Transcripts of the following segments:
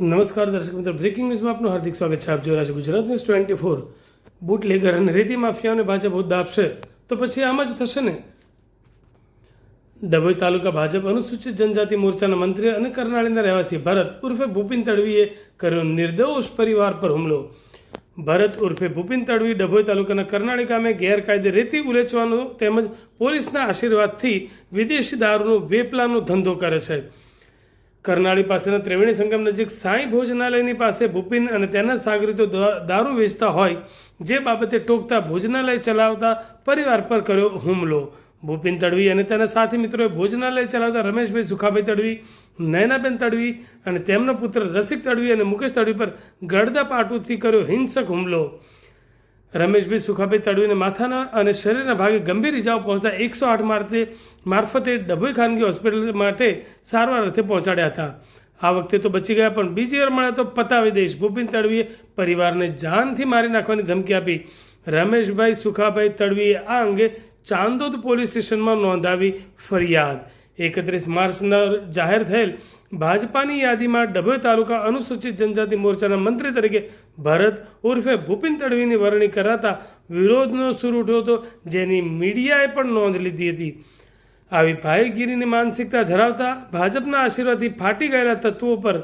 નમસ્કાર દર્શક મિત્રો, બ્રેકિંગ ન્યૂઝમાં આપનું હાર્દિક સ્વાગત છે. આપ જોઈ રહ્યા છો ગુજરાત ન્યૂઝ 24. બુટલેગર અને રેતી માફિયાઓને ભાજપ હોદ્દા આપશે તો પછી આમ જ થશે ને. ડભોઈ તાલુકા ભાજપ અનુસૂચિત જનજાતિ મોરચાના મંત્રી અને કરનાળીના રહેવાસી ભરત ઉર્ફે ભૂપિન તડવીએ કર્યો નિર્દોષ પરિવાર પર હુમલો. ભરત ઉર્ફે ભૂપિન તડવી ડભોઈ તાલુકાના કરનાળી ગામે ગેરકાયદે રેતી ઉલેચવાનો તેમજ પોલીસના આશીર્વાદથી વિદેશી દારૂનો વેપલાનો ધંધો કરે છે. કરનાળી પાસેના ત્રિવેણી સંગમ નજીક સાંઈ ભોજનાલયની પાસે ભૂપિન અને તેના સાગરીતો દારૂ વેચતા હોય જે બાબતે ટોકતા ભોજનાલય ચલાવતા પરિવાર પર કર્યો હુમલો. ભૂપિન તડવી અને તેના સાથી મિત્રોએ ભોજનાલય ચલાવતા રમેશભાઈ સુખાભાઈ તડવી, નયનાબેન તડવી અને તેમનો પુત્ર રસિક તડવી અને મુકેશ તડવી પર ગળદા પાટુથી કર્યો હિંસક હુમલો. રમેશભાઈ સુખાભાઈ તડવીને માથાના અને શરીરના ભાગે ગંભીર ઇજાઓ પહોંચતા 108 મારફતે ડભોઈ ખાનગી હોસ્પિટલ માટે સારવાર અર્થે પહોંચાડ્યા હતા. આ વખતે તો બચી ગયા, પણ બીજી વાર મળ્યા તો પતાવી દઈશ. ભૂપિન તડવીએ પરિવારને જાનથી મારી નાખવાની ધમકી આપી. રમેશભાઈ સુખાભાઈ તડવીએ આ અંગે ચાંદોદ પોલીસ સ્ટેશનમાં નોંધાવી ફરિયાદ. 31 માર્ચના જાહેર થયેલ ભાજપાની યાદીમાં ડભોઈ તાલુકા અનુસૂચિત જનજાતિ મોરચાના મંત્રી તરીકે ભરત ઉર્ફે ભૂપિન તડવીની વરણી કરાતા વિરોધનો સૂર ઉઠ્યો હતો, જેની મીડિયાએ પણ નોંધ લીધી હતી. આવી ભાઈગીરીની માનસિકતા ધરાવતા ભાજપના આશીર્વાદથી ફાટી ગયેલા તત્વો પર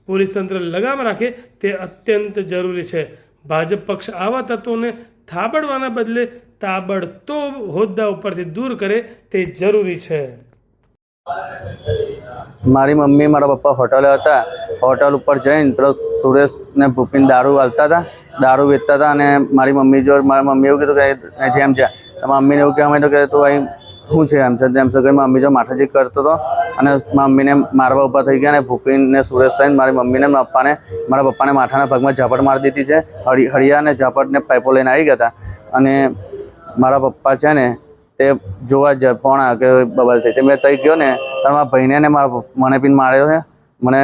પોલીસ તંત્ર લગામ રાખે તે અત્યંત જરૂરી છે. ભાજપ પક્ષ આવા તત્વોને થાબડવાના બદલે તાબડતોબ હોદ્દા ઉપરથી દૂર કરે તે જરૂરી છે. મારી મમ્મી મારા પપ્પા હોટલે હતા. હોટલ ઉપર જઈને પેલો સુરેશ ને ભૂપિન દારૂ હાલતા હતા, દારૂ વેચતા હતા. અને મારી મમ્મી જો મારા મમ્મી એવું કીધું કે અહીંથી એમ છે. મમ્મીને એવું કહેવા માંડ્યું કે તું અહીં શું છે એમ છે કે મમ્મી જો માથાજી કરતો હતો અને મમ્મીને મારવા ઊભા થઈ ગયા. અને ભૂપિન ને સુરેશ થઈને મારી મમ્મીને મારા પપ્પાને માથાના ભાગમાં ઝાપટ મારી દીધી છે. હળિયા અને ઝાપટને પાઇપો લઈને આવી ગયા હતા. અને મારા પપ્પા છે ને તે જોવા જ ફોન આવ્યો કે બબલ થઈ. મેં તઈ ગયો ને ત્યારે મારા ભાઈને ને મને પીને માર્યો છે. મને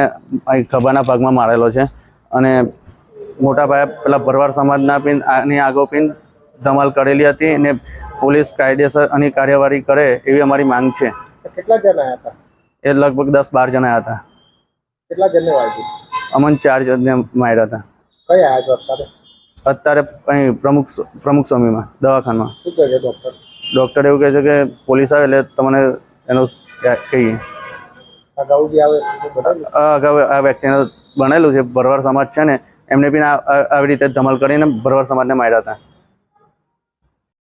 અહીં ખભાના ભાગમાં મારેલો છે. અને મોટા ભાઈ પેલા ભરવાડ સમાજના પીન આની આગો પીન ધમાલ કરેલી હતી. અને પોલીસ કાયદેસર આની કાર્યવાહી કરે એવી અમારી માંગ છે. કેટલા જણા આવ્યા હતા? એ લગભગ 10-12 જણા હતા. કેટલા જણને વાગ્યું? અમને 4 જણને માર્યા હતા. કઈ આવ્યા છો અત્યારે? અત્યારે અહીં પ્રમુખ સ્વામીમાં દવાખાનામાં. શું કહે છે ડૉક્ટર? ડૉક્ટર એવું કહે છે કે પોલીસ આવે એટલે તમને એનું કહીએ. અગાઉ બી આવે અગાઉ આ વ્યક્તિને બનેલું છે. ભરવાડ સમાજ છે ને એમને બી આવી રીતે ધમાલ કરીને ભરવાડ સમાજને માર્યા હતા.